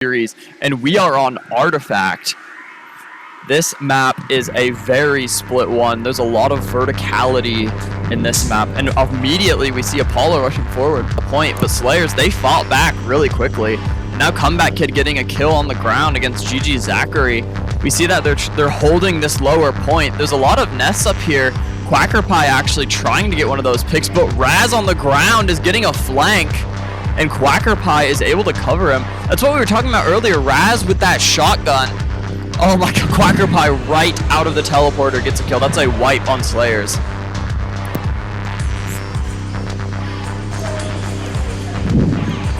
series, and we are on Artifact. This map is a very split one. There's a lot of verticality in this map, and immediately we see Apollo rushing forward the point, but Slayers, they fought back really quickly. Now Comeback Kid getting a kill on the ground against GG Zachary. We see that they're holding this lower point. There's a lot of nests up here. Quacker Pie actually trying to get one of those picks, but Raz on the ground is getting a flank, and Quacker Pie is able to cover him. That's what we were talking about earlier. Raz with that shotgun. Oh my god, Quacker Pie right out of the teleporter gets a kill. That's a wipe on Slayers.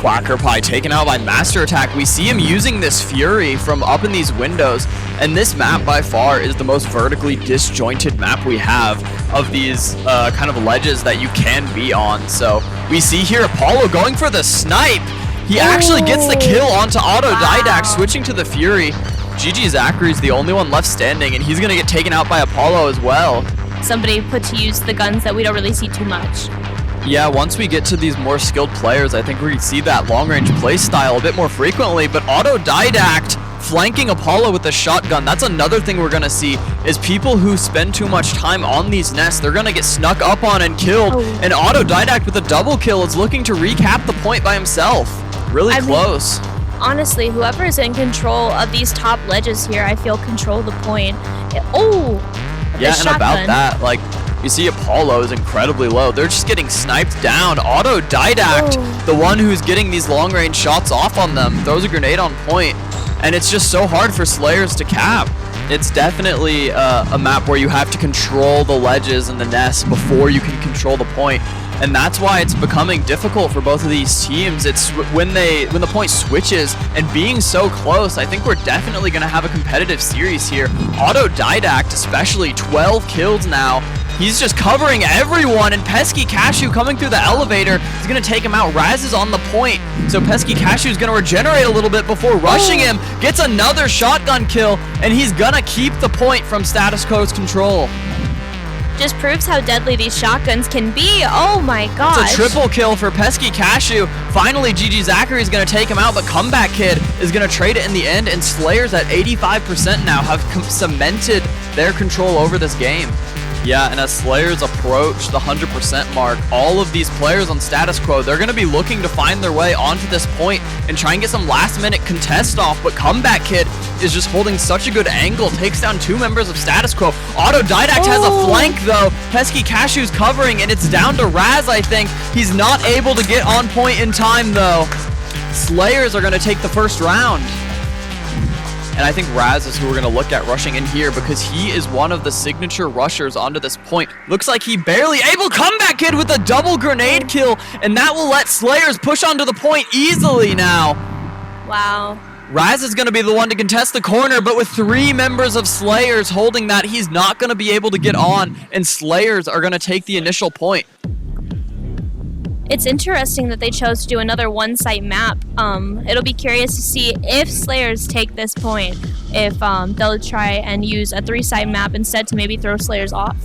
Quacker Pie taken out by Master Attack. We see him using this Fury from up in these windows, and this map by far is the most vertically disjointed map we have of these kind of ledges that you can be on. So we see here Apollo going for the snipe. He actually gets the kill onto Autodidact, switching to the Fury. GG Zachary's the only one left standing, and he's going to get taken out by Apollo as well. Somebody put to use the guns that we don't really see too much. Yeah, once we get to these more skilled players, I think we see that long-range play style a bit more frequently, but Autodidact flanking Apollo with the shotgun, that's another thing we're going to see, is people who spend too much time on these nests, they're going to get snuck up on and killed, and Autodidact with a double kill is looking to recap the point by himself. Really close. Honestly, whoever is in control of these top ledges here, I feel control the point. Yeah, and about that, like, you see Apollo is incredibly low. They're just getting sniped down. Autodidact, the one who's getting these long-range shots off on them, throws a grenade on point, and it's just so hard for Slayers to cap. It's definitely a map where you have to control the ledges and the nests before you can control the point. And that's why it's becoming difficult for both of these teams. It's when the point switches, and being so close, I think we're definitely going to have a competitive series here. Autodidact especially, 12 kills now. He's just covering everyone, and Pesky Cashew coming through the elevator is going to take him out. Raz is on the point, so Pesky Cashew is going to regenerate a little bit before rushing him. Gets another shotgun kill, and he's going to keep the point from Status Quo's control. Just proves how deadly these shotguns can be. Oh my gosh. It's a triple kill for Pesky Cashew. Finally, GG Zachary is going to take him out, but Comeback Kid is going to trade it in the end, and Slayers at 85% now have cemented their control over this game. Yeah, and as Slayers approach the 100% mark, all of these players on Status Quo, they're going to be looking to find their way onto this point and try and get some last-minute contest off, but Comeback Kid is just holding such a good angle, takes down 2 members of Status Quo. Autodidact has a flank, though. Pesky Cashew's covering, and it's down to Raz, I think. He's not able to get on point in time, though. Slayers are going to take the first round. And I think Raz is who we're going to look at rushing in here, because he is one of the signature rushers onto this point. Looks like he barely able. Comeback Kid with a double grenade kill, and that will let Slayers push onto the point easily now. Wow. Raz is going to be the one to contest the corner, but with 3 members of Slayers holding that, he's not going to be able to get on, and Slayers are going to take the initial point. It's interesting that they chose to do another one-site map. It'll be curious to see if Slayers take this point, if they'll try and use a 3-site map instead to maybe throw Slayers off.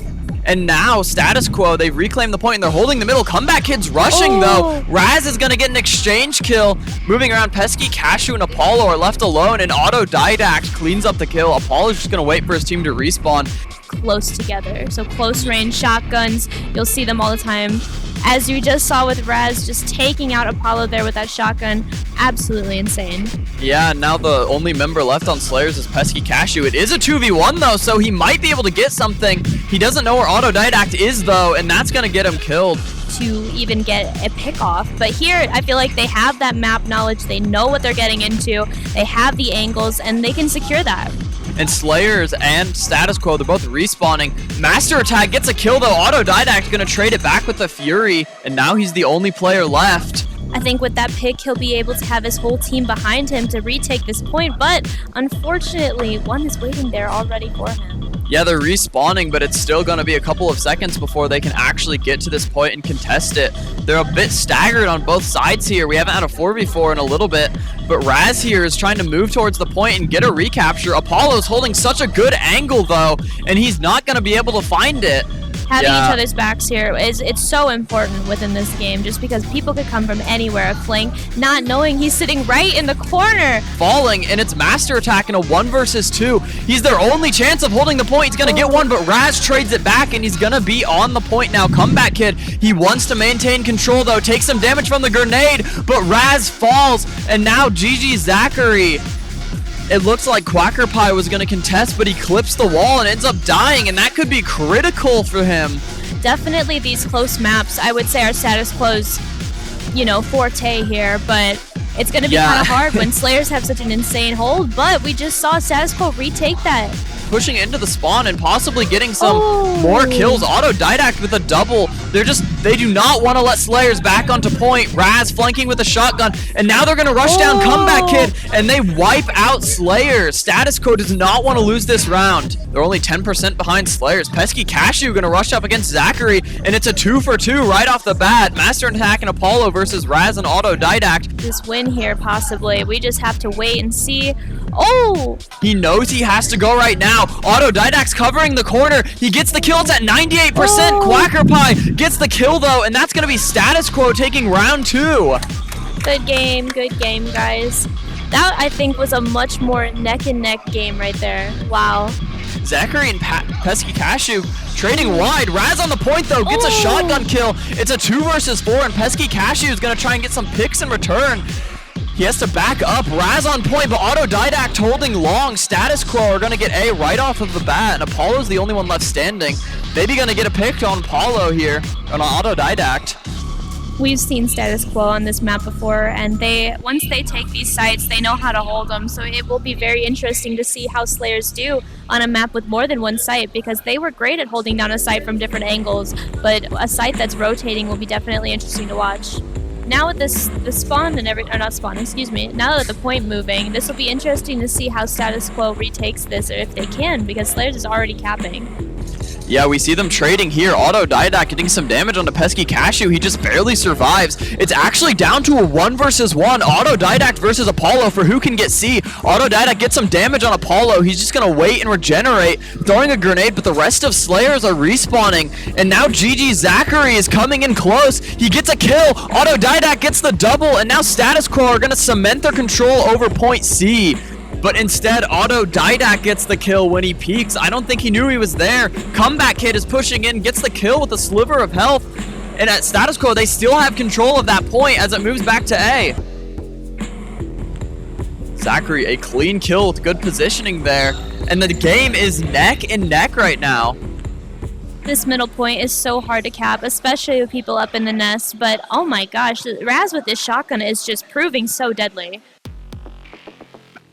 And now, Status Quo, they've reclaimed the point, and they're holding the middle. Comeback Kid's rushing, though. Raz is going to get an exchange kill. Moving around, Pesky Cashew and Apollo are left alone, and Autodidact cleans up the kill. Apollo's just going to wait for his team to respawn. Close together, so close range shotguns, you'll see them all the time. As you just saw with Raz, just taking out Apollo there with that shotgun, absolutely insane. Yeah, now the only member left on Slayers is Pesky Cashew. It is a 2v1 though, so he might be able to get something. He doesn't know where Autodidact is though, and that's gonna get him killed. To even get a pick off, but here I feel like they have that map knowledge, they know what they're getting into, they have the angles, and they can secure that. And Slayers and Status Quo, they're both respawning. Master Attack gets a kill though. Autodidact gonna trade it back with the Fury, and now he's the only player left. I think with that pick, he'll be able to have his whole team behind him to retake this point, but unfortunately, one is waiting there already for him. Yeah, they're respawning, but it's still going to be a couple of seconds before they can actually get to this point and contest it. They're a bit staggered on both sides here. We haven't had a 4v4 in a little bit, but Raz here is trying to move towards the point and get a recapture. Apollo's holding such a good angle, though, and he's not going to be able to find it. Having each other's backs here it's so important within this game, just because people could come from anywhere, a flank, not knowing he's sitting right in the corner. Falling, and it's Master Attack in a 1 versus 2. He's their only chance of holding the point. He's going to get one, but Raz trades it back, and he's going to be on the point now. Comeback Kid, he wants to maintain control, though. Takes some damage from the grenade, but Raz falls, and now GG Zachary. It looks like Quacker Pie was going to contest, but he clips the wall and ends up dying, and that could be critical for him. Definitely these close maps, I would say, are status quo's, forte here, but it's going to be kind of hard when Slayers have such an insane hold, but we just saw status quo retake that. Pushing into the spawn and possibly getting some more kills. Autodidact with a double. They do not want to let Slayers back onto point. Raz flanking with a shotgun, and now they're going to rush down Comeback Kid, and they wipe out Slayers. Status Quo does not want to lose this round. They're only 10% behind Slayers. Pesky Cashew going to rush up against Zachary, and it's a 2 for 2 right off the bat. Master Attack and Apollo versus Raz and Autodidact. This win here, possibly. We just have to wait and see. Oh! He knows he has to go right now. Autodidact's covering the corner. He gets the kill. It's at 98%. Quacker Pie gets the kill, though, and that's going to be Status Quo taking round 2. Good game, guys. That, I think, was a much more neck-and-neck game right there. Wow. Zachary and Pesky Cashew trading wide. Raz on the point, though, gets a shotgun kill. It's a 2 versus 4, and Pesky Cashew is going to try and get some picks in return. He has to back up. Raz on point, but Autodidact holding long. Status Quo are going to get A right off of the bat, and Apollo's the only one left standing. Maybe going to get a pick on Apollo here, on Autodidact. We've seen Status Quo on this map before, and once they take these sites, they know how to hold them, so it will be very interesting to see how Slayers do on a map with more than one site, because they were great at holding down a site from different angles, but a site that's rotating will be definitely interesting to watch. Now with the spawn and now with the point moving, this will be interesting to see how Status Quo retakes this, or if they can, because Slayers is already capping. Yeah, we see them trading here. Autodidact getting some damage on the Pesky Cashew. He just barely survives. It's actually down to a 1 versus 1. Autodidact versus Apollo for who can get C. Autodidact gets some damage on Apollo. He's just going to wait and regenerate, throwing a grenade, but the rest of Slayers are respawning. And now GG Zachary is coming in close. He gets a kill. Autodidact gets the double, and now Status Quo are going to cement their control over point C. But instead, Autodidact gets the kill when he peeks. I don't think he knew he was there. Comeback Kid is pushing in, gets the kill with a sliver of health. And at Status Quo, they still have control of that point as it moves back to A. Zachary, a clean kill with good positioning there. And the game is neck and neck right now. This middle point is so hard to cap, especially with people up in the nest. But oh my gosh, Raz with this shotgun is just proving so deadly.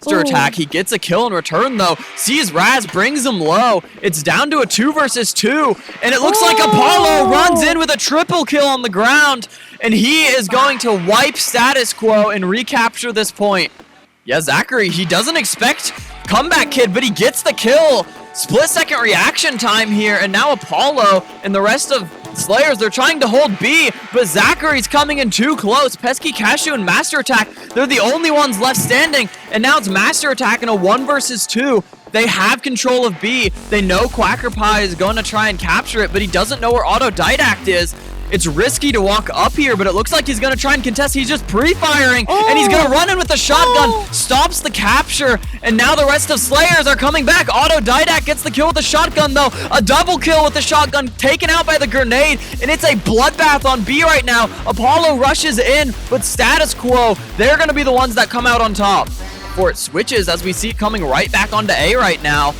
Attack. He gets a kill in return, though. Sees Raz, brings him low. It's down to a 2 versus 2, and it looks like Apollo runs in with a triple kill on the ground, and he is going to wipe Status Quo and recapture this point. Yeah, Zachary, he doesn't expect Comeback Kid, but he gets the kill. Split-second reaction time here, and now Apollo and the rest of Slayers, they're trying to hold B, but Zachary's coming in too close. Pesky Cashew and Master Attack, they're the only ones left standing, and now it's Master Attack in a 1 versus 2. They have control of B. They know Quacker Pie is going to try and capture it, but he doesn't know where Autodidact is. It's risky to walk up here, but it looks like he's going to try and contest. He's just pre-firing, and he's going to run in with the shotgun, stops the capture, and now the rest of Slayers are coming back. Autodidact gets the kill with the shotgun, though. A double kill with the shotgun, taken out by the grenade, and it's a bloodbath on B right now. Apollo rushes in, but Status Quo, they're going to be the ones that come out on top. Before it switches, as we see it coming right back onto A right now.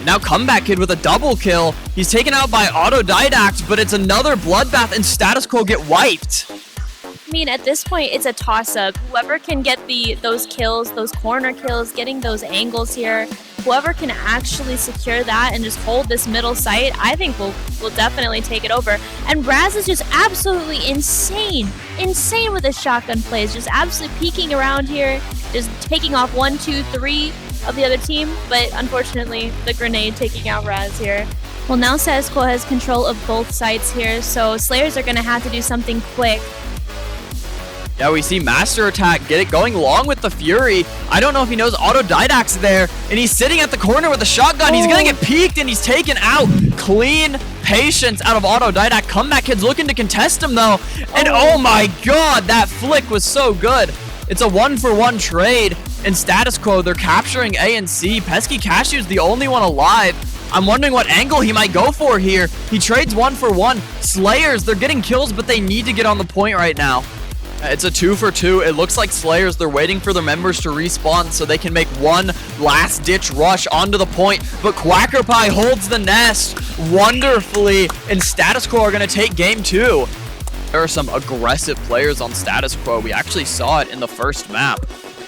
Now Comeback Kid with a double kill. He's taken out by Autodidact, but it's another bloodbath, and Status Quo get wiped. I mean, at this point, it's a toss-up. Whoever can get those kills, those corner kills, getting those angles here, whoever can actually secure that and just hold this middle site, I think will definitely take it over. And Raz is just absolutely insane with his shotgun plays, just absolutely peeking around here, just taking off 1, 2, 3 of the other team, but unfortunately the grenade taking out Raz here. Well, now Status Quo has control of both sites here, so Slayers are going to have to do something quick. Yeah, we see Master Attack get it going long with the Fury. I don't know if he knows Autodidact's there, and he's sitting at the corner with a shotgun. He's going to get peeked, and he's taken out. Clean patience out of Autodidact. Comeback Kid's looking to contest him though. And oh my god, that flick was so good. It's a 1-for-1 trade. In status quo, they're capturing A and C. Pesky Cashew's the only one alive. I'm wondering what angle he might go for here. He trades 1-for-1. Slayers, they're getting kills, but they need to get on the point right now. It's a 2-for-2. It looks like Slayers, they're waiting for their members to respawn so they can make one last-ditch rush onto the point. But Quacker Pie holds the nest wonderfully, and Status Quo are going to take game 2. There are some aggressive players on Status Quo. We actually saw it in the first map.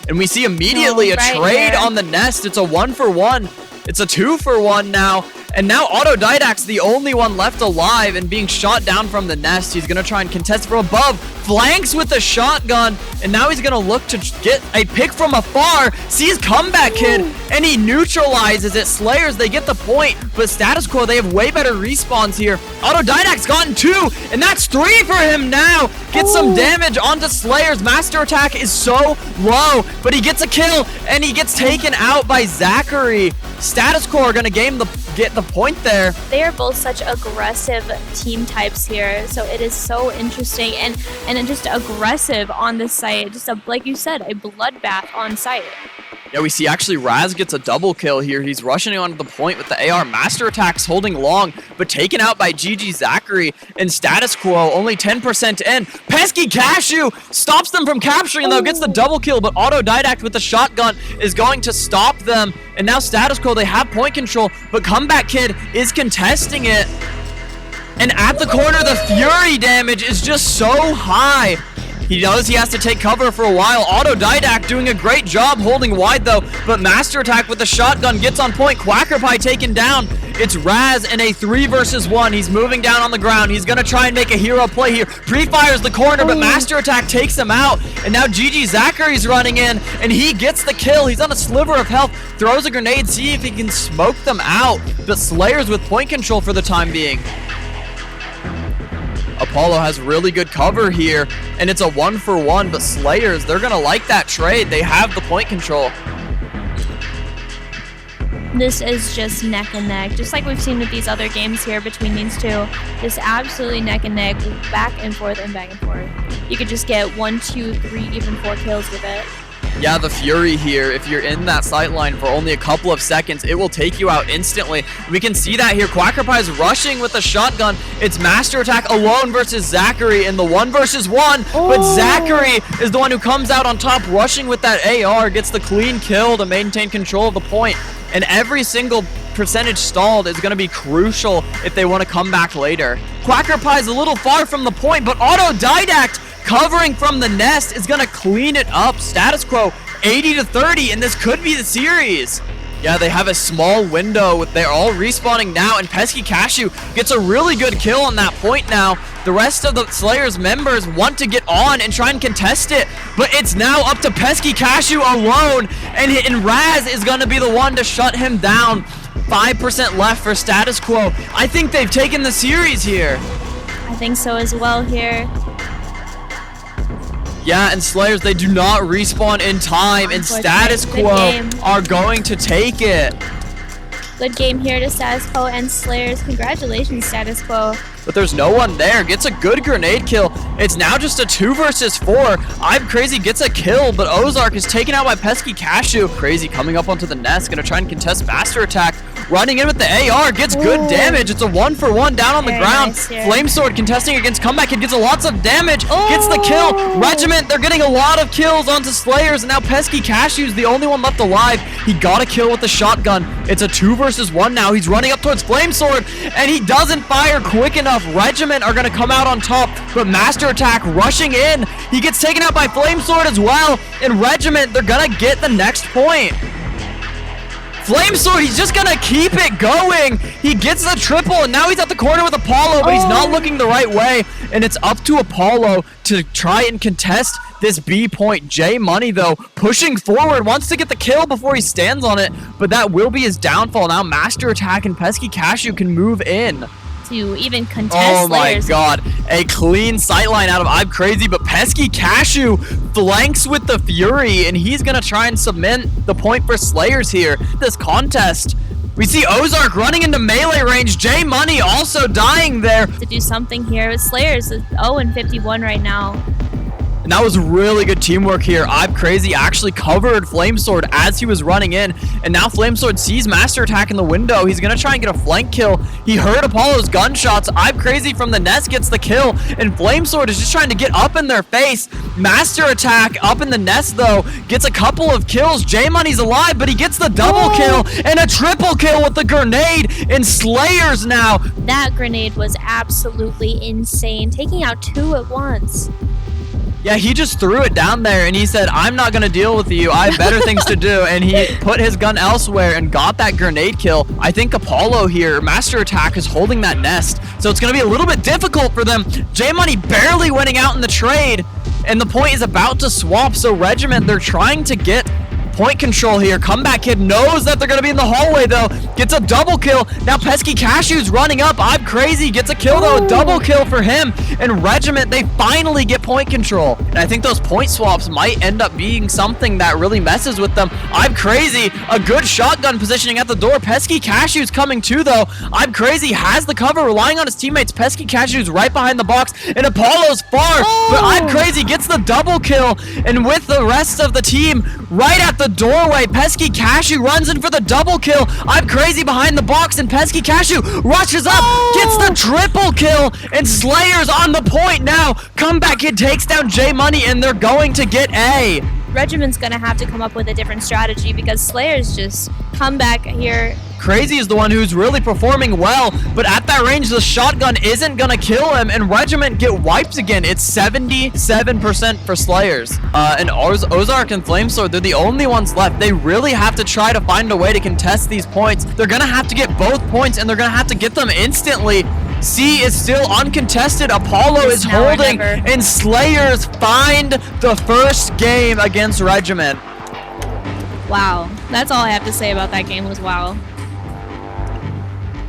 And we see immediately a trade on the nest. It's a 1-for-1. It's a 2-for-1 now. And now Autodidact's the only one left alive and being shot down from the nest. He's going to try and contest from above. Flanks with the shotgun. And now he's going to look to get a pick from afar. Sees Comeback Kid. And he neutralizes it. Slayers, they get the point. But Status Quo, they have way better respawns here. Autodidact's gotten 2. And that's 3 for him now. Gets some damage onto Slayers. Master Attack is so low. But he gets a kill. And he gets taken out by Zachary. Status Quo are going to get the point there. They are both such aggressive team types here, so it is so interesting and just aggressive on this site. Just like you said, a bloodbath on site. Yeah, we see actually Raz gets a double kill here. He's rushing onto the point with the AR. Master Attack's holding long, but taken out by GG Zachary. And Status Quo, only 10% in. Pesky Cashew stops them from capturing, though. Gets the double kill, but Autodidact with the shotgun is going to stop them. And now Status Quo, they have point control, but Comeback Kid is contesting it. And at the corner, the Fury damage is just so high. He knows he has to take cover for a while. Autodidact doing a great job holding wide though, but Master Attack with the shotgun gets on point. Quacker Pie taken down. It's Raz in a 3 versus 1. He's moving down on the ground. He's gonna try and make a hero play here. Pre-fires the corner, but Master Attack takes him out. And now GG Zachary's running in, and he gets the kill. He's on a sliver of health, throws a grenade, see if he can smoke them out. But Slayers with point control for the time being. Apollo has really good cover here, and it's a 1-for-1, but Slayers, they're going to like that trade. They have the point control. This is just neck and neck, just like we've seen with these other games here between these two. Just absolutely neck and neck, back and forth and back and forth. You could just get 1, 2, 3, even 4 kills with it. Yeah, the Fury here, if you're in that sight line for only a couple of seconds, it will take you out instantly. We can see that here. Quacker Pie's rushing with a shotgun. It's Master Attack alone versus Zachary in the 1 versus 1. But Zachary is the one who comes out on top, rushing with that AR, gets the clean kill to maintain control of the point. And every single percentage stalled is going to be crucial if they want to come back later. Quacker Pie's a little far from the point, but Autodidact covering from the nest is going to clean it up. Status Quo 80-30, and this could be the series. Yeah, they have a small window. They're all respawning now, and Pesky Cashew gets a really good kill on that point now. The rest of the Slayers members want to get on and try and contest it, but it's now up to Pesky Cashew alone, and Raz is going to be the one to shut him down. 5% left for Status Quo. I think they've taken the series here. I think so as well here. Yeah, and Slayers, they do not respawn in time, and Status Quo are going to take it. Good game here to Status Quo and Slayers. Congratulations, Status Quo. But there's no one there. Gets a good grenade kill. It's now just a 2 versus 4. I'm Crazy gets a kill, but Ozark is taken out by Pesky Cashew. Crazy coming up onto the nest, gonna try and contest Master Attack. Running in with the AR, gets good damage. It's a 1-for-1 down on the ground. Nice, yeah. Flame Sword contesting against Comeback Kid, gets lots of damage. Gets the kill. Regiment, they're getting a lot of kills onto Slayers, and now Pesky Cashew's the only one left alive. He got a kill with the shotgun. It's a 2 versus 1 now. He's running up towards Flame Sword, and he doesn't fire quick enough. Regiment are going to come out on top, but Master Attack rushing in. He gets taken out by Flame Sword as well, and Regiment, they're going to get the next point. Flame Sword, he's just going to keep it going. He gets the triple, and now he's at the corner with Apollo, but he's not looking the right way, and it's up to Apollo to try and contest this B point. J Money, though, pushing forward, wants to get the kill before he stands on it, but that will be his downfall. Now Master Attack and Pesky Cashew can move in. To even contest Oh my Slayers. god, a clean sightline out of I'm Crazy, but Pesky Cashew flanks with the Fury, and he's gonna try and cement the point for Slayers here. This contest We see Ozark running into melee range. J Money also dying there. To do something here. Slayers is 0-51 right now. And that was really good teamwork here. I'm Crazy actually covered Flamesword as he was running in. And now Flamesword sees Master Attack in the window. He's going to try and get a flank kill. He heard Apollo's gunshots. I'm Crazy from the nest gets the kill. And Flamesword is just trying to get up in their face. Master Attack up in the nest, though, gets a couple of kills. J-Money's alive, but he gets the double kill and a triple kill with the grenade. And Slayers now. That grenade was absolutely insane, taking out 2 at once. Yeah, he just threw it down there and he said, I'm not going to deal with you. I have better things to do. And he put his gun elsewhere and got that grenade kill. I think Apollo here, Master Attack, is holding that nest. So it's going to be a little bit difficult for them. J-Money barely winning out in the trade. And the point is about to swap. So Regiment, they're trying to get point control here. Comeback Kid knows that they're going to be in the hallway, though. Gets a double kill. Now Pesky Cashew's running up. I'm Crazy. Gets a kill, though. A double kill for him. And Regiment, they finally get point control. And I think those point swaps might end up being something that really messes with them. I'm Crazy. A good shotgun positioning at the door. Pesky Cashew's coming too, though. I'm Crazy has the cover, relying on his teammates. Pesky Cashew's right behind the box. And Apollo's far. But I'm Crazy gets the double kill. And with the rest of the team right at the doorway, Pesky Cashew runs in for the double kill. I'm Crazy behind the box, and Pesky Cashew rushes up, gets the triple kill, and Slayers on the point now. Comeback Kid takes down J Money, and they're going to get A. Regiment's gonna have to come up with a different strategy because Slayers just come back here. Crazy is the one who's really performing well, but at that range, the shotgun isn't gonna kill him, and Regiment get wiped again. It's 77% for Slayers. And Ozark and Flamesword, they're the only ones left. They really have to try to find a way to contest these points. They're gonna have to get both points, and they're gonna have to get them instantly. C is still uncontested. Apollo is holding, and Slayers find the first game against Regiment. Wow. That's all I have to say about that game was wow.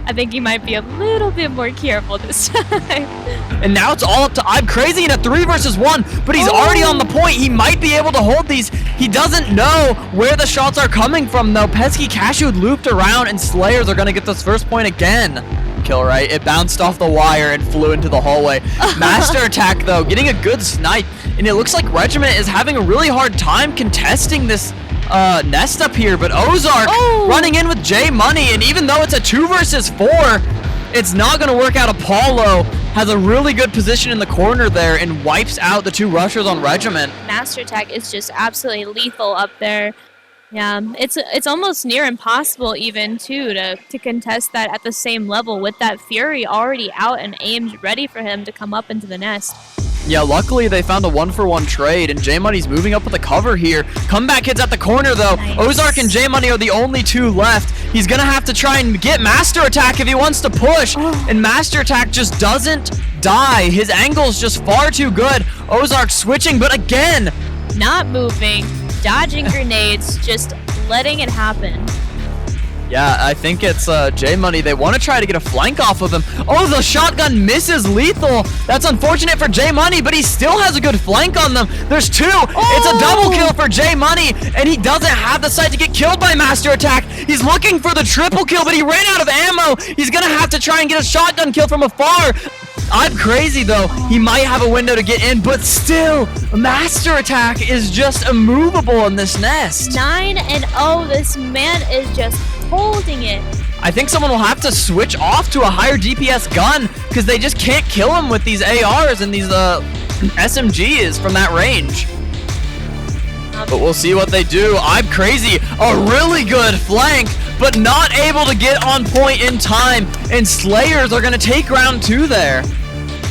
I think he might be a little bit more careful this time. And now it's all up to I'm Crazy in a 3 versus 1, but he's already on the point. He might be able to hold these. He doesn't know where the shots are coming from, though. Pesky Cashew looped around, and Slayers are going to get this first point again. Kill, right? It bounced off the wire and flew into the hallway. Master Attack, though, getting a good snipe, and it looks like Regiment is having a really hard time contesting this nest up here, but Ozark running in with J Money, and even though it's a 2 versus 4, it's not going to work out. Apollo has a really good position in the corner there and wipes out the 2 rushers on Regiment. Master Attack is just absolutely lethal up there. Yeah, it's almost near impossible even too to contest that at the same level with that Fury already out and aimed ready for him to come up into the nest. Yeah, luckily they found a 1-for-1 trade, and J Money's moving up with the cover here. Comeback Kid's at the corner, though. Nice. Ozark and J Money are the only 2 left. He's gonna have to try and get Master Attack if he wants to push, and Master Attack just doesn't die. His angle's just far too good. Ozark switching, but again, not moving, dodging grenades, just letting it happen. Yeah, I think it's J Money. They want to try to get a flank off of him. Oh, the shotgun misses lethal. That's unfortunate for J Money, but he still has a good flank on them. There's 2. It's a double kill for J Money, and he doesn't have the sight to get killed by Master Attack. He's looking for the triple kill, but he ran out of ammo. He's going to have to try and get a shotgun kill from afar. I'm Crazy, though. He might have a window to get in, but still, Master Attack is just immovable in this nest. 9-0. This man is just holding it. I think someone will have to switch off to a higher DPS gun because they just can't kill him with these ARs and these SMGs from that range. But we'll see what they do. I'm Crazy, a really good flank, but not able to get on point in time. And Slayers are going to take round 2 there.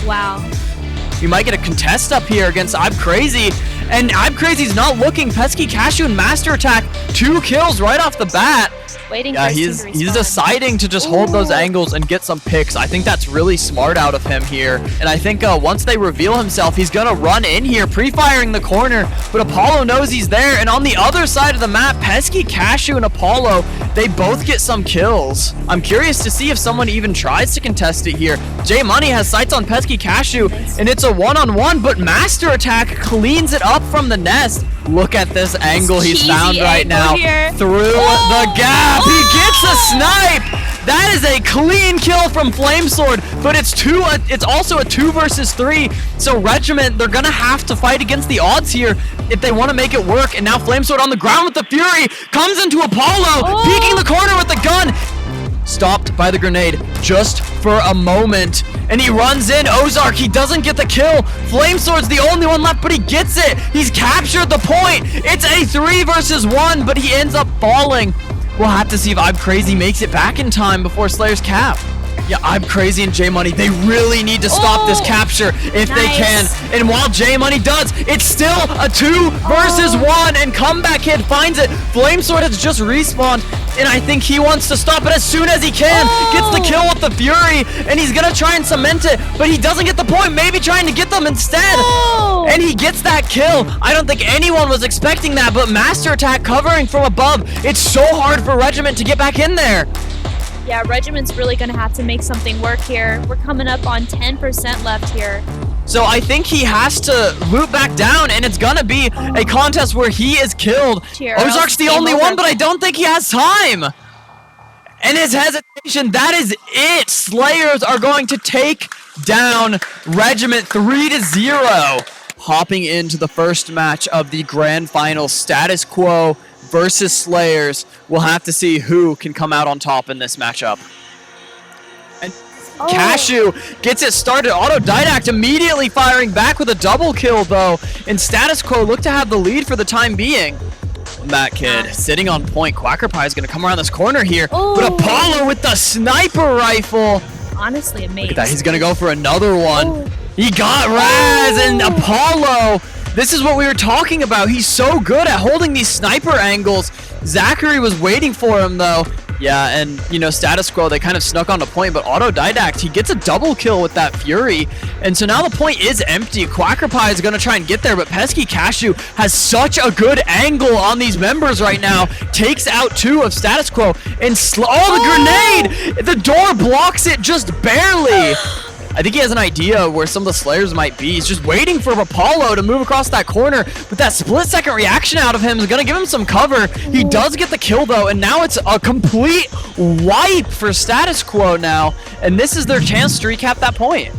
Wow. You might get a contest up here against I'm Crazy. And I'm Crazy's not looking. Pesky Cashew and Master Attack, 2 kills right off the bat. Waiting Yeah, for he's respawn. deciding to just hold those angles and get some picks. I think that's really smart out of him here. And I think once they reveal himself, he's going to run in here, pre-firing the corner. But Apollo knows he's there. And on the other side of the map, Pesky Cashew and Apollo, they both get some kills. I'm curious to see if someone even tries to contest it here. J Money has sights on Pesky Cashew, and it's a 1-on-1, but Master Attack cleans it up from the nest. Look at this angle he's cheesy found right angle now. here. Through the gap. He gets a snipe. That is a clean kill from Flamesword, but it's also a 2 versus 3. So Regiment, they're gonna have to fight against the odds here if they want to make it work. And now Flamesword on the ground with the Fury comes into Apollo, peeking the corner with the gun. Stopped by the grenade just for a moment, and he runs in. Ozark, he doesn't get the kill. Flamesword's the only one left, but he gets it. He's captured the point. It's a 3 versus 1, but he ends up falling. We'll have to see if I'm Crazy makes it back in time before Slayer's cap. Yeah, I'm Crazy and J Money, they really need to stop this capture if they can. And while J Money does, it's still a 2 versus 1, and Comeback Kid finds it. Flamesword has just respawned, and I think he wants to stop it as soon as he can. Gets the kill with the Fury, and he's gonna try and cement it, but he doesn't get the point, maybe trying to get them instead. And he gets that kill. I don't think anyone was expecting that, but Master Attack covering from above. It's so hard for Regiment to get back in there. Yeah, Regiment's really going to have to make something work here. We're coming up on 10% left here. So I think he has to loop back down, and it's going to be a contest where he is killed. Ozark's the only one, but I don't think he has time. And his hesitation, that is it. Slayers are going to take down Regiment 3-0. Hopping into the first match of the grand final, Status Quo versus Slayers. We'll have to see who can come out on top in this matchup. And Cashew gets it started. Autodidact immediately firing back with a double kill, though. And Status Quo look to have the lead for the time being. That kid sitting on point. Quacker Pie is going to come around this corner here. But Apollo with the sniper rifle. Honestly amazing. Look at that. He's going to go for another one. He got Raz and Apollo. This is what we were talking about. He's so good at holding these sniper angles. Zachary was waiting for him, though. Yeah, and, you know, Status Quo, they kind of snuck on the point, but Autodidact, he gets a double kill with that Fury. And so now the point is empty. Quacker Pie is going to try and get there, but Pesky Cashew has such a good angle on these members right now. Takes out 2 of Status Quo, and the grenade! The door blocks it just barely. I think he has an idea where some of the Slayers might be. He's just waiting for Apollo to move across that corner, but that split-second reaction out of him is going to give him some cover. He does get the kill, though, and now it's a complete wipe for Status Quo now, and this is their chance to recap that point.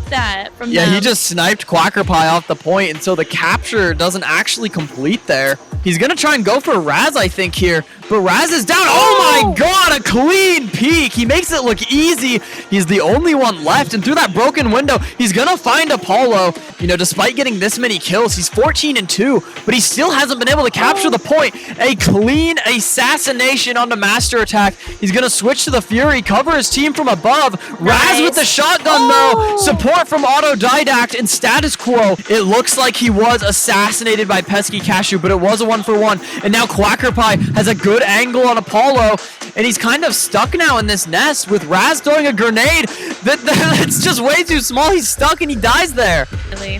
He just sniped Quacker Pie off the point, and so the capture doesn't actually complete there. He's going to try and go for Raz, I think, here, but Raz is down. Oh my god, a clean peek. He makes it look easy. He's the only one left, and through that broken window, he's going to find Apollo. You know, despite getting this many kills, he's 14-2, but he still hasn't been able to capture the point. A clean assassination on the Master Attack. He's going to switch to the Fury, cover his team from above. Raz with the shotgun, though. Support from Autodidact and Status Quo. It looks like he was assassinated by Pesky Cashew, but it was a 1-for-1. And now Quacker Pie has a good angle on Apollo, and he's kind of stuck now in this nest with Raz throwing a grenade that's just way too small. He's stuck and he dies there. Really?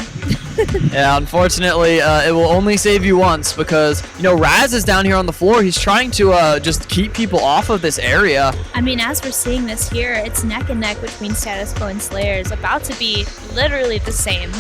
Yeah, unfortunately, it will only save you once because, you know, Raz is down here on the floor. He's trying to just keep people off of this area. I mean, as we're seeing this here, it's neck and neck between Status Quo and Slayers, about to be literally the same.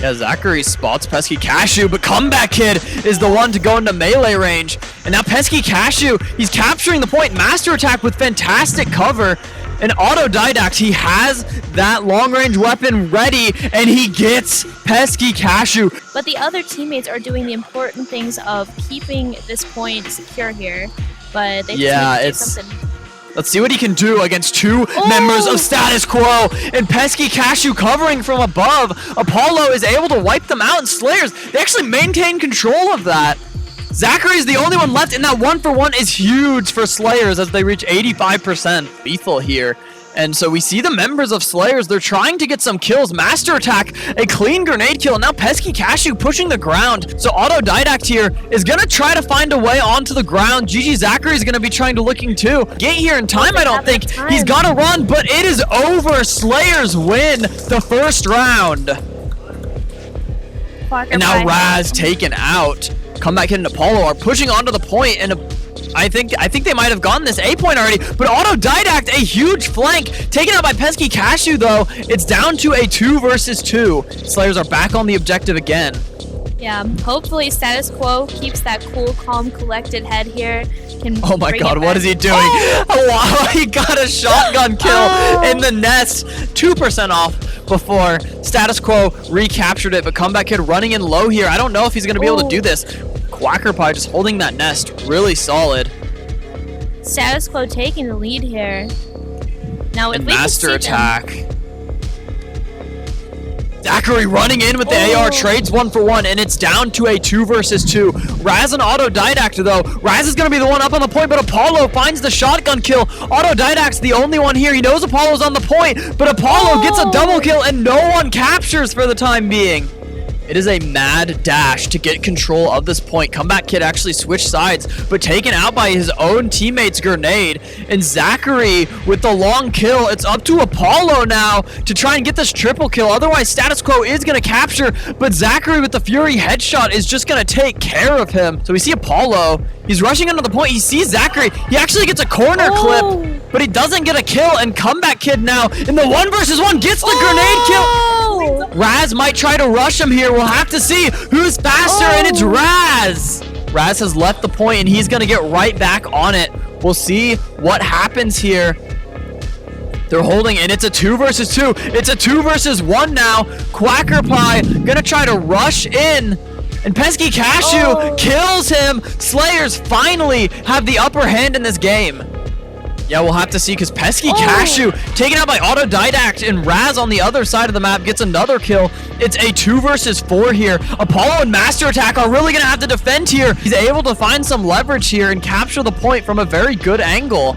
Yeah, Zachary spots Pesky Cashew, but Comeback Kid is the one to go into melee range. And now Pesky Cashew, he's capturing the point. Master Attack with fantastic cover. And Autodidact, he has that long-range weapon ready, and he gets Pesky Cashew. But the other teammates are doing the important things of keeping this point secure here. But they just need to do something. Let's see what he can do against 2 members of Status Quo. And Pesky Cashew covering from above. Apollo is able to wipe them out, and Slayers, they actually maintain control of that. Zachary is the only one left, and that 1-for-1 is huge for Slayers as they reach 85% lethal here. And so we see the members of Slayers, they're trying to get some kills. Master Attack, a clean grenade kill. Now Pesky Cashew pushing the ground. So Autodidact here is going to try to find a way onto the ground. GG Zachary is going to be trying to looking too. Get here in time, I don't think. He's got to run, but it is over. Slayers win the first round. And now Raz taken out. Comeback Kid and Apollo are pushing onto the point, and I think they might have gotten this A point already, but Autodidact, a huge flank, taken out by Pesky Cashew, though. It's down to a 2 versus 2. Slayers are back on the objective again. Yeah, hopefully Status Quo keeps that cool, calm, collected head here. Oh my god, what is he doing? Oh, wow, he got a shotgun kill in the nest. 2% off before Status Quo recaptured it, but Comeback Kid running in low here. I don't know if he's going to be able to do this. Quacker Pie just holding that nest really solid. Status Quo taking the lead here. Now, if and we Master could see Attack. Zachary running in with the AR, trades 1 for 1, and it's down to a 2 versus 2. Raz and Autodidact, though. Raz is going to be the one up on the point, but Apollo finds the shotgun kill. Autodidact's the only one here. He knows Apollo's on the point, but Apollo gets a double kill, and no one captures for the time being. It is a mad dash to get control of this point. Comeback Kid actually switched sides, but taken out by his own teammate's grenade. And Zachary with the long kill. It's up to Apollo now to try and get this triple kill. Otherwise, Status Quo is going to capture, but Zachary with the Fury headshot is just going to take care of him. So we see Apollo. He's rushing under the point. He sees Zachary. He actually gets a corner clip, but he doesn't get a kill. And Comeback Kid now in the 1 versus 1 gets the grenade kill. Raz might try to rush him here. We'll have to see who's faster, and it's Raz. Raz has left the point, and he's going to get right back on it. We'll see what happens here. They're holding, and it's a 2 versus 2. It's a 2 versus 1 now. Quacker Pie going to try to rush in. And Pesky Cashew kills him. Slayers finally have the upper hand in this game. Yeah, we'll have to see, because Pesky Cashew taken out by Autodidact, and Raz on the other side of the map gets another kill. It's a 2 versus 4 here. Apollo and Master Attack are really going to have to defend here. He's able to find some leverage here and capture the point from a very good angle.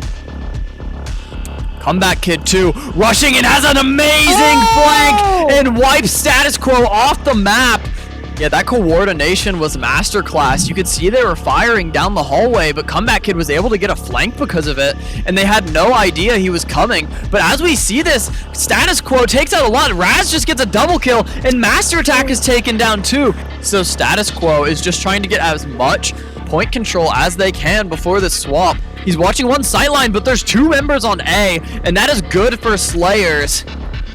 Comeback Kid 2 rushing and has an amazing flank and wipes Status Quo off the map. Yeah, that coordination was masterclass. You could see they were firing down the hallway, but Comeback Kid was able to get a flank because of it, and they had no idea he was coming. But as we see this, Status Quo takes out a lot. Raz just gets a double kill, and Master Attack is taken down too. So Status Quo is just trying to get as much point control as they can before this swap. He's watching one sightline, but there's 2 members on A, and that is good for Slayers.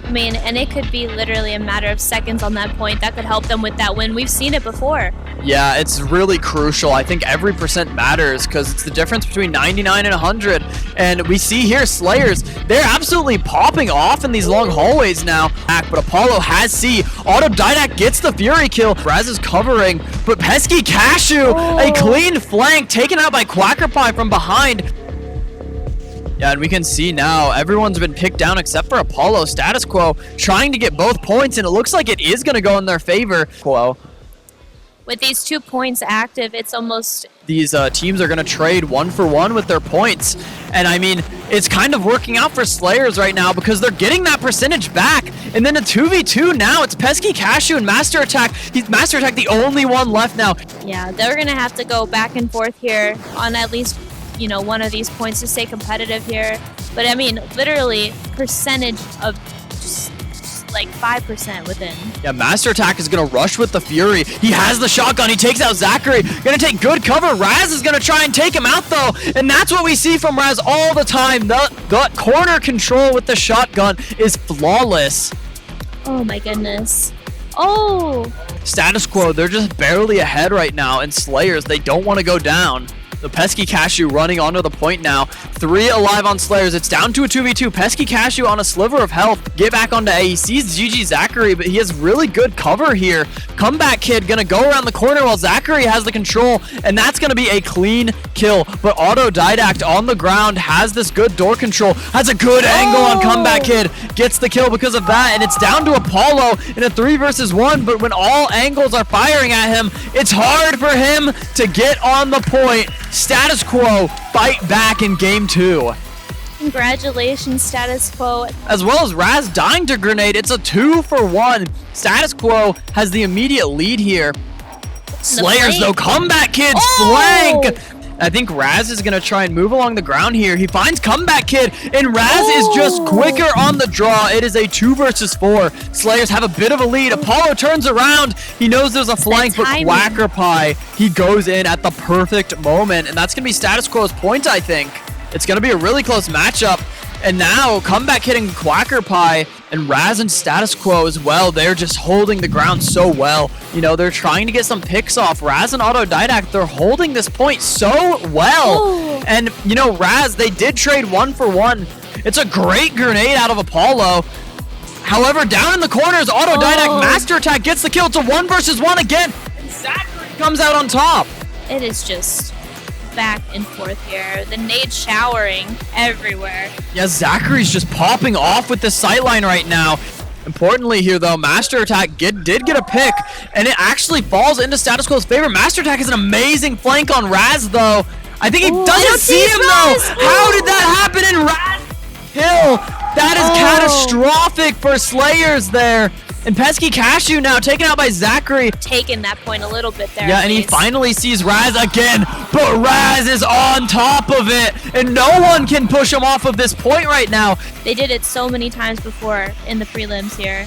I mean, and it could be literally a matter of seconds on that point. That could help them with that win. We've seen it before. Yeah, it's really crucial. I think every percent matters, because it's the difference between 99 and 100. And we see here Slayers, they're absolutely popping off in these long hallways now. But Apollo has C. Autodidact gets the Fury kill. Raz is covering, but Pesky Cashew, a clean flank taken out by Quacker Pie from behind. Yeah, and we can see now everyone's been picked down except for Apollo. Status Quo trying to get both points, and it looks like it is going to go in their favor. Quo. With these 2 points active, it's almost... These teams are going to trade 1 for 1 with their points. And I mean, it's kind of working out for Slayers right now, because they're getting that percentage back. And then a 2v2 now, it's Pesky Cashew and Master Attack. Master Attack the only one left now. Yeah, they're going to have to go back and forth here on at least, you know, one of these points to stay competitive here. But I mean, literally percentage of just like 5% within. Yeah, Master Attack is going to rush with the Fury. He has the shotgun. He takes out Zachary. Going to take good cover. Raz is going to try and take him out, though. And that's what we see from Raz all the time. The corner control with the shotgun is flawless. Oh, my goodness. Oh! Status Quo, they're just barely ahead right now. And Slayers, they don't want to go down. The Pesky Cashew running onto the point now. 3 alive on Slayers. It's down to a 2v2. Pesky Cashew on a sliver of health. Get back onto A. He sees GG Zachary, but he has really good cover here. Comeback Kid gonna go around the corner while Zachary has the control, and that's gonna be a clean kill. But Autodidact on the ground has this good door control. Has a good angle on Comeback Kid. Gets the kill because of that, and it's down to Apollo in a 3 versus 1, but when all angles are firing at him, it's hard for him to get on the point. Status Quo fight back in game 2. Congratulations, Status Quo. As well as Raz dying to grenade. It's a 2 for 1. Status Quo has the immediate lead here. Slayers, though, Comeback Kid's flank. I think Raz is going to try and move along the ground here. He finds Comeback Kid, and Raz is just quicker on the draw. It is a 2 versus 4. Slayers have a bit of a lead. Apollo turns around. He knows there's a flank, but Quacker Pie, he goes in at the perfect moment, and that's going to be Status Quo's point, I think. It's going to be a really close matchup. And now, Comeback Kid and Quacker Pie, And Raz and Status Quo as well, they're just holding the ground so well. You know, they're trying to get some picks off. Raz and Autodidact, they're holding this point so well. Ooh. And, you know, Raz, they did trade 1-for-1. It's a great grenade out of Apollo. However, down in the corners, Autodidact Master Attack gets the kill. It's a 1 versus 1 again. And Zachary comes out on top. It is just back and forth here. The nade showering everywhere. Yeah, Zachary's just popping off with the sightline right now. Importantly here, though, Master Attack did get a pick, and it actually falls into Status Quo's favor. Master Attack is an amazing flank on Raz, though. I think he doesn't see him, though. How did that happen in Raz Hill? That is catastrophic for Slayers there. And Pesky Cashew now taken out by Zachary. Taking that point a little bit there. Yeah, and he finally sees Raz again, but Raz is on top of it, and no one can push him off of this point right now. They did it so many times before in the prelims here.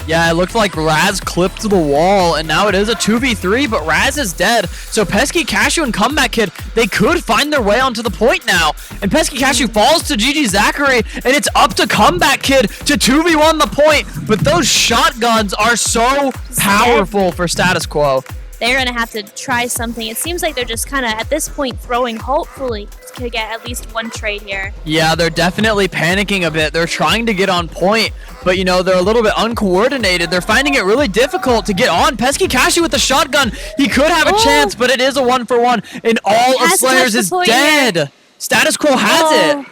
Yeah, it looked like Raz clipped the wall, and now it is a 2v3, but Raz is dead. So Pesky Cashew and Comeback Kid, they could find their way onto the point now. And Pesky Cashew falls to GG Zachary, and it's up to Comeback Kid to 2v1 the point. But those shotguns are so powerful for Status Quo. They're going to have to try something. It seems like they're just kind of, at this point, throwing, hopefully, to get at least one trade here. Yeah, they're definitely panicking a bit. They're trying to get on point, but, you know, they're a little bit uncoordinated. They're finding it really difficult to get on. Pesky Cashew with the shotgun. He could have a chance, but it is a 1-for-1, and all of Slayers is dead. Here. Status Quo has it.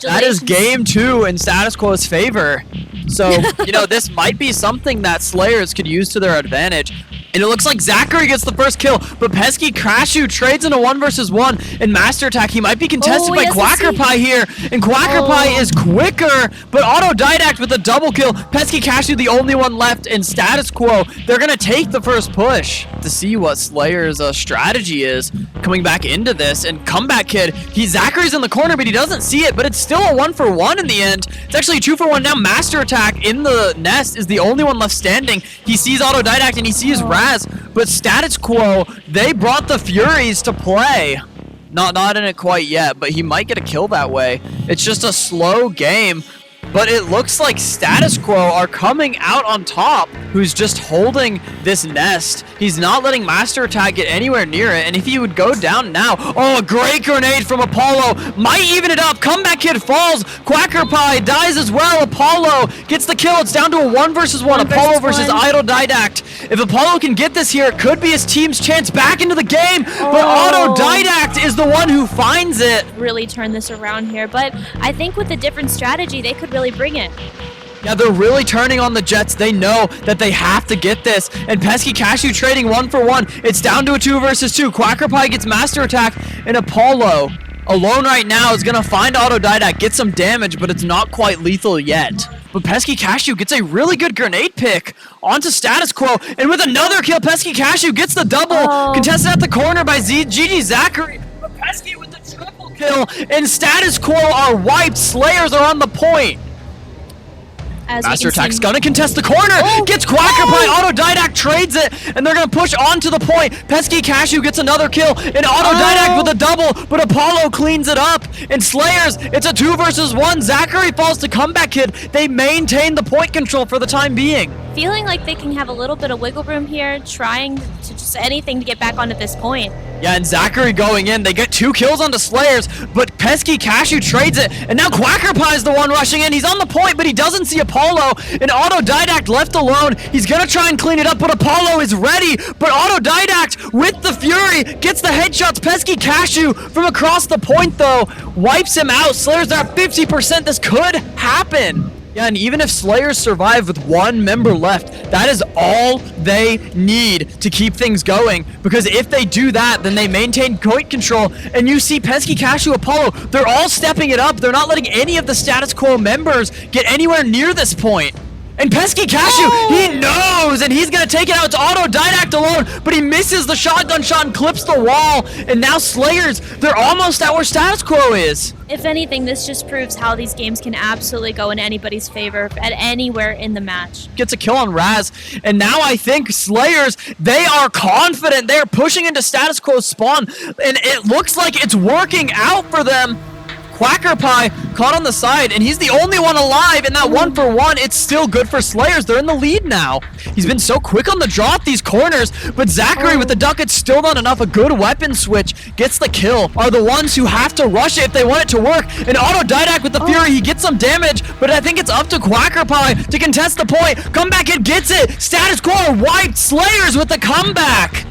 That is game 2 in Status Quo's favor. So, you know, this might be something that Slayers could use to their advantage. And it looks like Zachary gets the first kill, but Pesky Cashew trades in a 1 versus 1 in Master Attack. He might be contested by Quacker Pie here, and Quacker Pie is quicker, but Autodidact with a double kill. Pesky Cashew the only one left in Status Quo. They're going to take the first push to see what Slayer's strategy is coming back into this. And Comeback Kid, Zachary's in the corner, but he doesn't see it, but it's still a 1-for-1 in the end. It's actually a 2-for-1 now. Master Attack in the nest is the only one left standing. He sees Autodidact and he sees Raz, but Status Quo, they brought the Furies to play. Not in it quite yet, but he might get a kill that way. It's just a slow game, but it looks like Status Quo are coming out on top, who's just holding this nest. He's not letting Master Attack get anywhere near it, and if he would go down now, a great grenade from Apollo, might even it up. Comeback Kid falls, Quacker Pie dies as well. Apollo gets the kill. It's down to a 1 versus 1, Apollo versus Autodidact. If Apollo can get this here, it could be his team's chance back into the game, but Autodidact is the one who finds it. Really turn this around here, but I think with a different strategy, they could really bring it. Yeah, they're really turning on the Jets. They know that they have to get this. And Pesky Cashew trading 1-for-1. It's down to a 2 versus 2. Quacker Pie gets Master Attack, and Apollo alone right now is going to find Autodidact, get some damage, but it's not quite lethal yet. But Pesky Cashew gets a really good grenade pick onto Status Quo, and with another kill, Pesky Cashew gets the double, contested at the corner by GG Zachary. But Pesky with the triple kill, and Status Quo are wiped. Slayers are on the point. Master Attack's gonna contest the corner, gets Quacker Pie, Autodidact trades it, and they're gonna push onto the point. Pesky Cashew gets another kill, and Autodidact with a double, but Apollo cleans it up. And Slayers, it's a 2 versus 1. Zachary falls to Comeback Kid. They maintain the point control for the time being. Feeling like they can have a little bit of wiggle room here, trying to just anything to get back onto this point. Yeah, and Zachary going in. They get 2 kills onto Slayers, but Pesky Cashew trades it, and now Quacker Pie's the one rushing in. He's on the point, but he doesn't see Apollo, and Autodidact left alone. He's gonna try and clean it up, but Apollo is ready, but Autodidact with the Fury gets the headshots. Pesky Cashew from across the point, though, wipes him out. Slayers are at 50%. This could happen. Yeah, and even if Slayers survive with 1 member left, that is all they need to keep things going. Because if they do that, then they maintain point control. And you see Pesky Cashew, Apollo, they're all stepping it up. They're not letting any of the Status Quo members get anywhere near this point. And Pesky Cashew, he knows, and he's going to take it out. It's Autodidact alone, but he misses the shotgun shot and clips the wall. And now Slayers, they're almost at where Status Quo is. If anything, this just proves how these games can absolutely go in anybody's favor at anywhere in the match. Gets a kill on Raz, and now I think Slayers, they are confident. They are pushing into Status Quo's spawn, and it looks like it's working out for them. Quacker Pie caught on the side, and he's the only one alive in that 1-for-1. It's still good for Slayers. They're in the lead now. He's been so quick on the draw at these corners, but Zachary with the duck, it's still not enough. A good weapon switch gets the kill. Are the ones who have to rush it if they want it to work. And Autodidact with the Fury, he gets some damage, but I think it's up to Quacker Pie to contest the point. Comeback Kid gets it. Status Quo wiped Slayers with the comeback.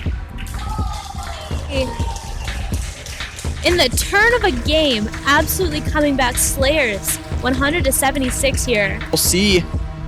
In the turn of a game, absolutely coming back Slayers, 100-76 here. We'll see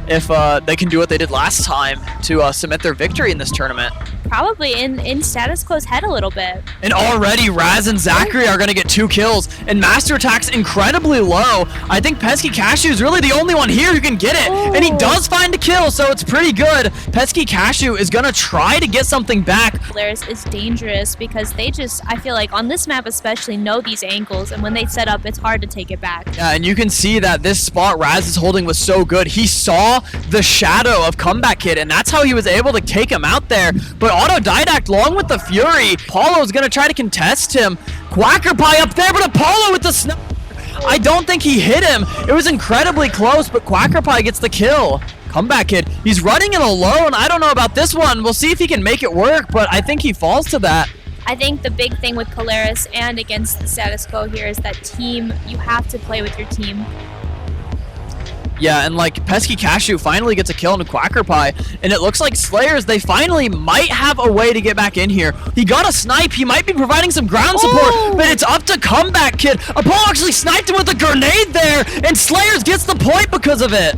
if they can do what they did last time to cement their victory in this tournament. Probably in Status Quo's head a little bit. And already Raz and Zachary are going to get 2 kills, and Master Attack's incredibly low. I think Pesky Cashew is really the only one here who can get it, and he does find a kill, so it's pretty good. Pesky Cashew is going to try to get something back. Slayers is dangerous because they just, I feel like on this map especially, know these angles, and when they set up, it's hard to take it back. Yeah, and you can see that this spot Raz is holding was so good. He saw the shadow of Comeback Kid, and that's how he was able to take him out there. But Autodidact, along with the Fury, Apollo is going to try to contest him. Quacker Pie up there, but Apollo with the sniper. I don't think he hit him. It was incredibly close, but Quacker Pie gets the kill. Comeback Kid, he's running it alone. I don't know about this one. We'll see if he can make it work, but I think he falls to that. I think the big thing with Polaris and against the Status Quo here is that team, you have to play with your team. Yeah, and like Pesky Cashew finally gets a kill into Quacker Pie, and it looks like Slayers, they finally might have a way to get back in here. He got a snipe, he might be providing some ground support, but it's up to Comeback Kid. Apollo actually sniped him with a grenade there, and Slayers gets the point because of it.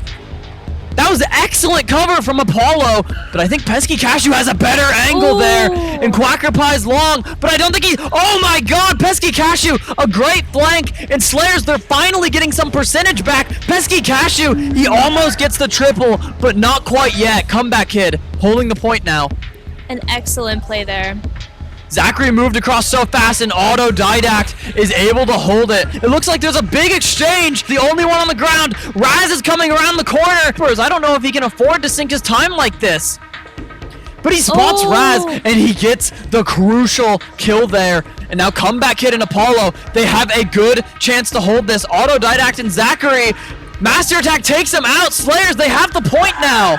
That was excellent cover from Apollo, but I think Pesky Cashew has a better angle there, and Quacker Pie's long, but I don't think he... Oh my god, Pesky Cashew, a great flank, and Slayers, they're finally getting some percentage back. Pesky Cashew, he almost gets the triple, but not quite yet. Comeback Kid, holding the point now. An excellent play there. Zachary moved across so fast, and Autodidact is able to hold it. It looks like there's a big exchange. The only one on the ground. Raz is coming around the corner. I don't know if he can afford to sink his time like this. But he spots Raz, and he gets the crucial kill there. And now Comeback Kid and Apollo, they have a good chance to hold this. Autodidact and Zachary, Master Attack takes him out. Slayers, they have the point now.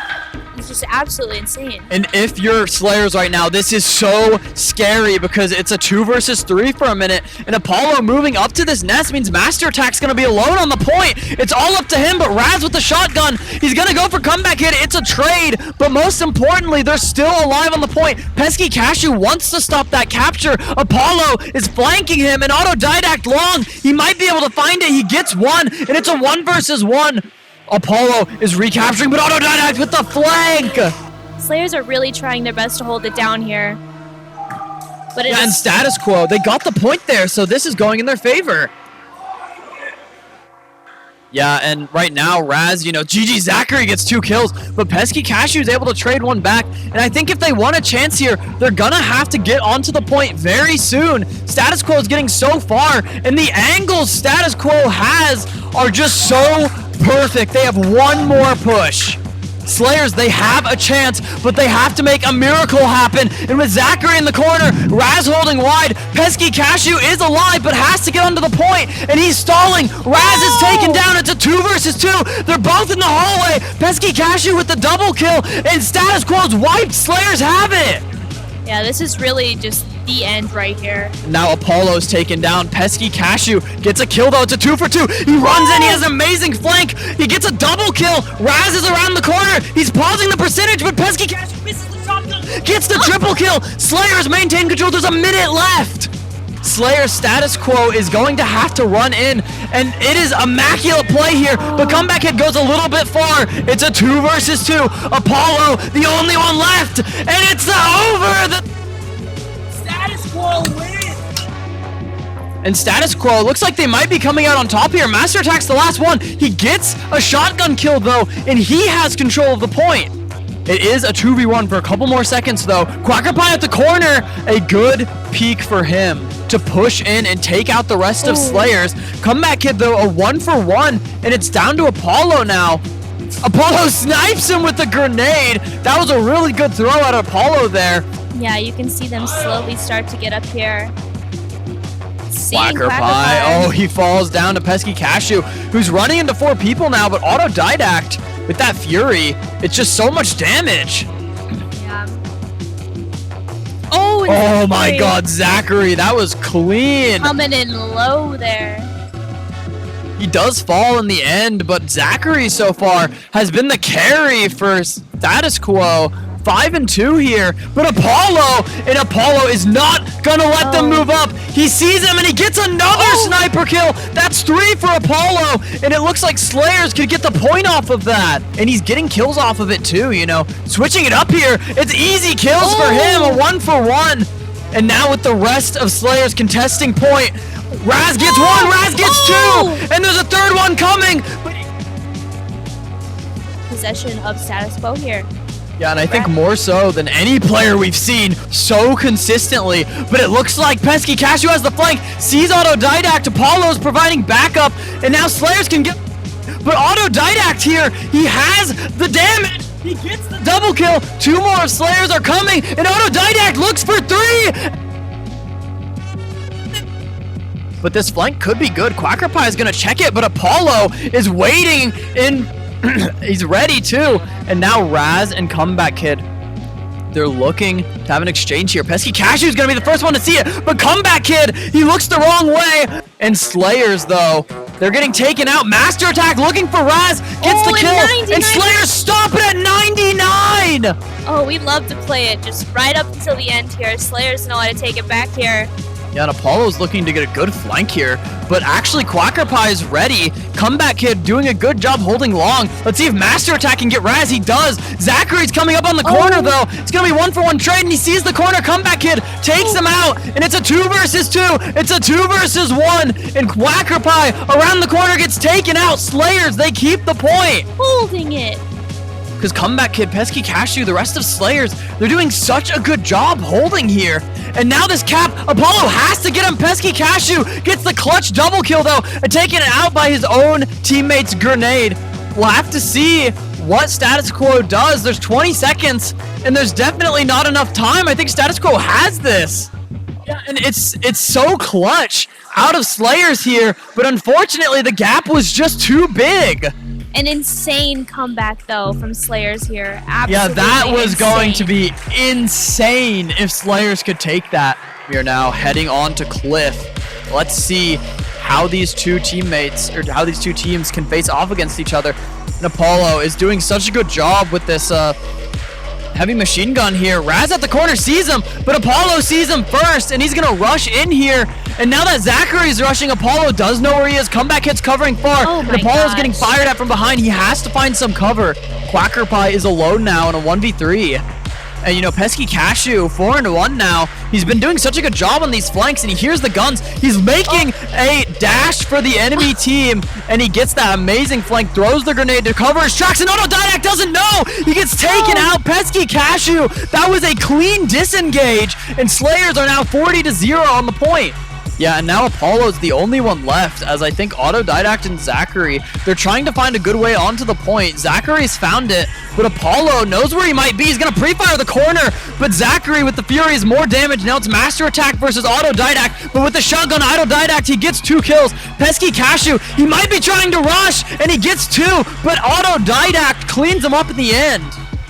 It's just absolutely insane. And if you're Slayers right now, this is so scary because it's a 2 versus 3 for a minute. And Apollo moving up to this nest means Master Attack's going to be alone on the point. It's all up to him, but Raz with the shotgun, he's going to go for Comeback Kid. It's a trade, but most importantly, they're still alive on the point. Pesky Cashew wants to stop that capture. Apollo is flanking him, and Autodidact long. He might be able to find it. He gets one, and it's a 1 versus 1. Apollo is recapturing, but Autodidact with the flank! Slayers are really trying their best to hold it down here. But and Status Quo, they got the point there, so this is going in their favor. Yeah, and right now, Raz, GG Zachary gets 2 kills, but Pesky Cashew is able to trade one back, and I think if they want a chance here, they're gonna have to get onto the point very soon. Status Quo is getting so far, and the angles Status Quo has are just so perfect. They have one more push. Slayers, they have a chance, but they have to make a miracle happen. And with Zachary in the corner, Raz holding wide, Pesky Cashew is alive, but has to get onto the point, and he's stalling. Raz is taken down. It's a 2 versus 2. They're both in the hallway. Pesky Cashew with the double kill, and Status Quo's wiped. Slayers have it. Yeah, this is really just the end right here. Now Apollo's taken down. Pesky Cashew gets a kill though. It's a 2 for 2. He runs in. He has an amazing flank. He gets a double kill. Raz is around the corner. He's pausing the percentage, but Pesky Cashew misses the shotgun. Gets the triple kill. Slayers maintain control. There's a minute left. Slayer's Status Quo is going to have to run in, and it is immaculate play here, but Comeback Kid goes a little bit far. It's a 2 versus 2. Apollo, the only one left, and it's over. The Status Quo wins. And Status Quo looks like they might be coming out on top here. Master Attack's the last one. He gets a shotgun kill though, and he has control of the point. It is a 2v1 for a couple more seconds though. Quacker Pie at the corner, a good peek for him to push in and take out the rest of Slayers. Comeback Kid though, a 1 for 1, and it's down to Apollo now. Apollo snipes him with the grenade. That was a really good throw out of Apollo there. Yeah, you can see them slowly start to get up here. Seeing Quacker Pie. Oh, he falls down to Pesky Cashew, who's running into 4 people now, but Autodidact with that Fury, it's just so much damage. Yeah. Oh, oh my god, Zachary, that was clean. Coming in low there. He does fall in the end, but Zachary so far has been the carry for Status Quo. 5-2 here, but Apollo is not gonna let them move up. He sees him and he gets another sniper kill. That's 3 for Apollo, and it looks like Slayers could get the point off of that. And he's getting kills off of it too, you know. Switching it up here, it's easy kills for him, a 1-for-1. And now with the rest of Slayers contesting point, Raz gets 1, Raz gets 2, and there's a 3rd one coming. Possession of Status Quo here. Yeah, and I think more so than any player we've seen so consistently. But it looks like Pesky Cashew has the flank, sees Autodidact, Apollo's providing backup, and now Slayers can get... But Autodidact here, he has the damage! He gets the double kill! 2 more Slayers are coming, and Autodidact looks for 3! But this flank could be good. Quacker Pie is going to check it, but Apollo is waiting in... He's ready too. And now Raz and Comeback Kid, they're looking to have an exchange here. Pesky Cashew is going to be the first one to see it, but Comeback Kid, he looks the wrong way. And Slayers, though, they're getting taken out. Master Attack looking for Raz, gets the kill, and Slayers stop it at 99! Oh, we love to play it just right up until the end here. Slayers know how to take it back here. Yeah, and Apollo's looking to get a good flank here, but actually Quacker Pie is ready. Comeback Kid doing a good job holding long. Let's see if Master Attack can get Raz. He does. Zachary's coming up on the corner, though. It's going to be 1-for-1 trade, and he sees the corner. Comeback Kid takes him out, and it's a 2 versus 2. It's a 2 versus 1, and Quacker Pie around the corner gets taken out. Slayers, they keep the point. Holding it. Because Comeback Kid, Pesky Cashew, the rest of Slayers, they're doing such a good job holding here. And now this cap, Apollo has to get him. Pesky Cashew gets the clutch double kill, though, and taken it out by his own teammate's grenade. We'll have to see what Status Quo does. There's 20 seconds, and there's definitely not enough time. I think Status Quo has this. Yeah, and it's so clutch out of Slayers here, but unfortunately the gap was just too big. An insane comeback, though, from Slayers here. Absolutely yeah, that was insane. going to be insane if Slayers could take that. We are now heading on to Cliff. Let's see how these two teammates, or how these two teams can face off against each other. And Apollo is doing such a good job with this heavy machine gun here. Raz at the corner sees him, but Apollo sees him first, and he's going to rush in here. And now that Zachary's rushing, Apollo does know where he is. Comeback Kid's covering far, and Apollo's getting fired at from behind. He has to find some cover. Quacker Pie is alone now in a 1v3. And, you know, Pesky Cashew, 4-1 now. He's been doing such a good job on these flanks, and he hears the guns. He's making a dash for the enemy team, and he gets that amazing flank, throws the grenade to cover his tracks, and Autodidact doesn't know! He gets taken out. Pesky Cashew, that was a clean disengage, and Slayers are now 40-0 on the point. Yeah, and now Apollo's the only one left, as I think Autodidact and Zachary, they're trying to find a good way onto the point. Zachary's found it, but Apollo knows where he might be. He's going to pre-fire the corner, but Zachary with the Fury is more damage. Now it's Master Attack versus Autodidact, but with the shotgun Autodidact, he gets 2 kills. Pesky Cashew, he might be trying to rush, and he gets 2, but Autodidact cleans him up in the end.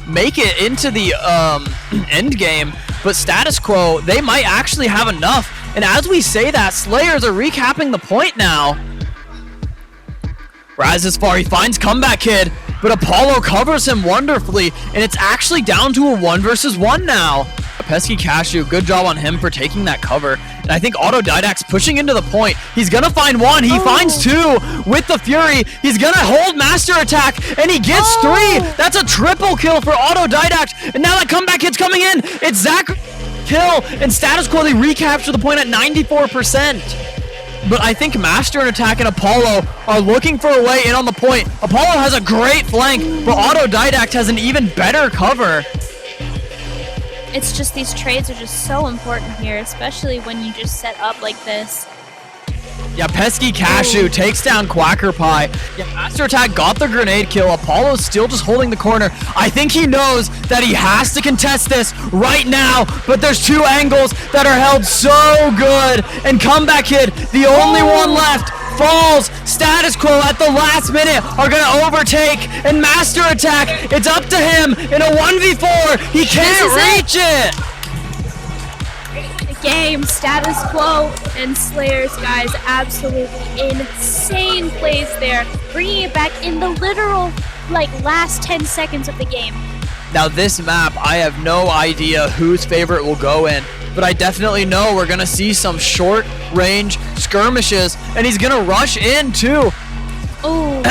Make it into the end game, but Status Quo, they might actually have enough. And as we say that, Slayers are recapping the point now. Raz is far, he finds Comeback Kid, but Apollo covers him wonderfully, and it's actually down to a 1 versus 1 now. Pesky Cashew, good job on him for taking that cover. And I think Autodidact's pushing into the point. He's gonna find 1, he finds 2 with the Fury. He's gonna hold Master Attack, and he gets 3. That's a triple kill for Autodidact. And now that Comeback Kid's coming in, it's Zach kill, and Status Quo, they recapture the point at 94%. But I think Master Attack and Apollo are looking for a way in on the point. Apollo has a great flank, but Autodidact has an even better cover. It's just these trades are just so important here, especially when you just set up like this. Yeah, Pesky Cashew takes down Quacker Pie. Yeah, Master Attack got the grenade kill. Apollo's still just holding the corner. I think he knows that he has to contest this right now, but there's two angles that are held so good. And Comeback Kid, the only one left, falls. Status Quo at the last minute are going to overtake. And Master Attack, it's up to him in a 1v4. He can't reach it. Game, Status Quo and Slayers, guys, absolutely insane plays there, bringing it back in the literal last 10 seconds of the game. Now this map, I have no idea whose favorite will go in, but I definitely know we're gonna see some short range skirmishes, and he's gonna rush in too. Oh.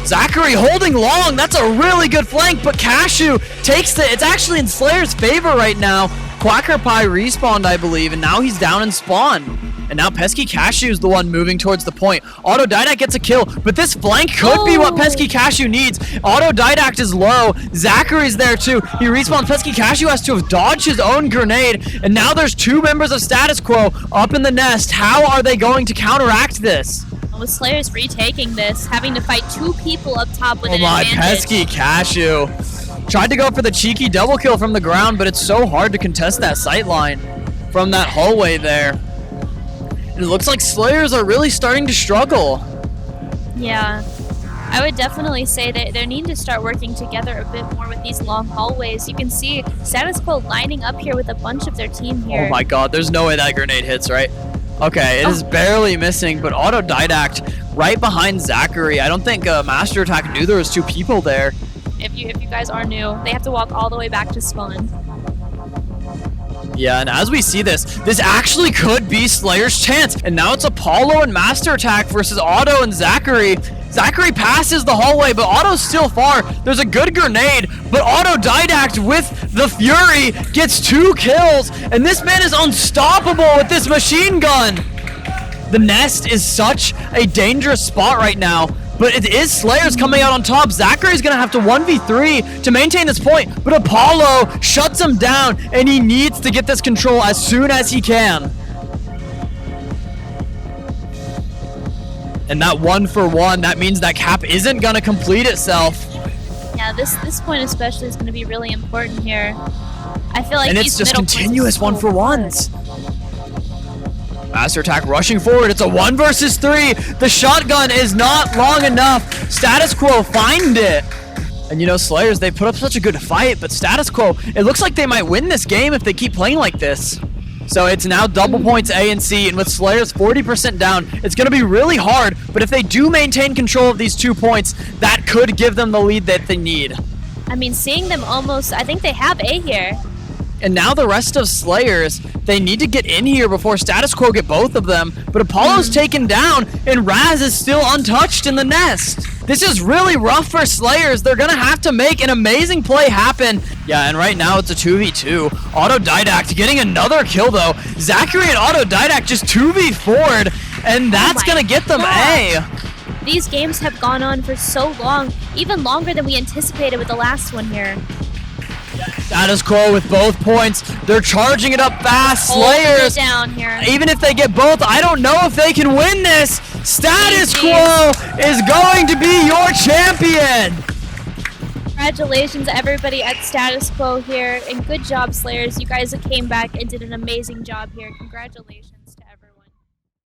Zachary holding long, that's a really good flank, but Cashew takes it's actually in Slayer's favor right now. Quacker Pie respawned, I believe, and now he's down in spawn. And now Pesky Cashew is the one moving towards the point. Autodidact gets a kill, but this flank could be what Pesky Cashew needs. Autodidact is low. Zachary's there too. He respawns. Pesky Cashew has to have dodged his own grenade, and now there's two members of Status Quo up in the nest. How are they going to counteract this? With Slayers retaking this, having to fight two people up top with an advantage. Pesky Cashew. Tried to go for the cheeky double kill from the ground, but it's so hard to contest that sight line from that hallway there. And it looks like Slayers are really starting to struggle. Yeah, I would definitely say that they need to start working together a bit more with these long hallways. You can see Status Quo lining up here with a bunch of their team here. Oh my god, there's no way that grenade hits, right? Okay, it is barely missing, but Autodidact right behind Zachary. I don't think Master Attack knew there was two people there. If you guys are new, they have to walk all the way back to spawn. Yeah, and as we see this actually could be Slayer's chance. And now it's Apollo and Master Attack versus Auto and Zachary. Zachary passes the hallway, but Auto's still far. There's a good grenade, but Autodidact with the Fury gets 2 kills, and this man is unstoppable with this machine gun. The nest is such a dangerous spot right now, but it is Slayers coming out on top. Zachary's gonna have to 1v3 to maintain this point, but Apollo shuts him down, and he needs to get this control as soon as he can. And that 1-for-1, that means that cap isn't gonna complete itself. Yeah, this point especially is gonna be really important here. I feel like and it's just continuous 1-for-1s. Master Attack rushing forward. It's a 1 versus 3. The shotgun is not long enough. Status Quo find it. And you know, Slayers, they put up such a good fight, but Status Quo, it looks like they might win this game if they keep playing like this. So it's now double points A and C, and with Slayers 40% down, it's going to be really hard, but if they do maintain control of these 2 points, that could give them the lead that they need. I mean, seeing them almost, I think they have A here. And now the rest of Slayers, they need to get in here before Status Quo get both of them. But Apollo's taken down, and Raz is still untouched in the nest. This is really rough for Slayers. They're going to have to make an amazing play happen. Yeah, and right now it's a 2v2. Autodidact getting another kill, though. Zachary and Autodidact just 2v4'd, and that's going to get them A. These games have gone on for so long, even longer than we anticipated with the last one here. Status Quo with both points. They're charging it up fast. Slayers, down here. Even if they get both, I don't know if they can win this. Status Quo is going to be your champion. Congratulations, everybody at Status Quo here, and good job, Slayers. You guys came back and did an amazing job here. Congratulations.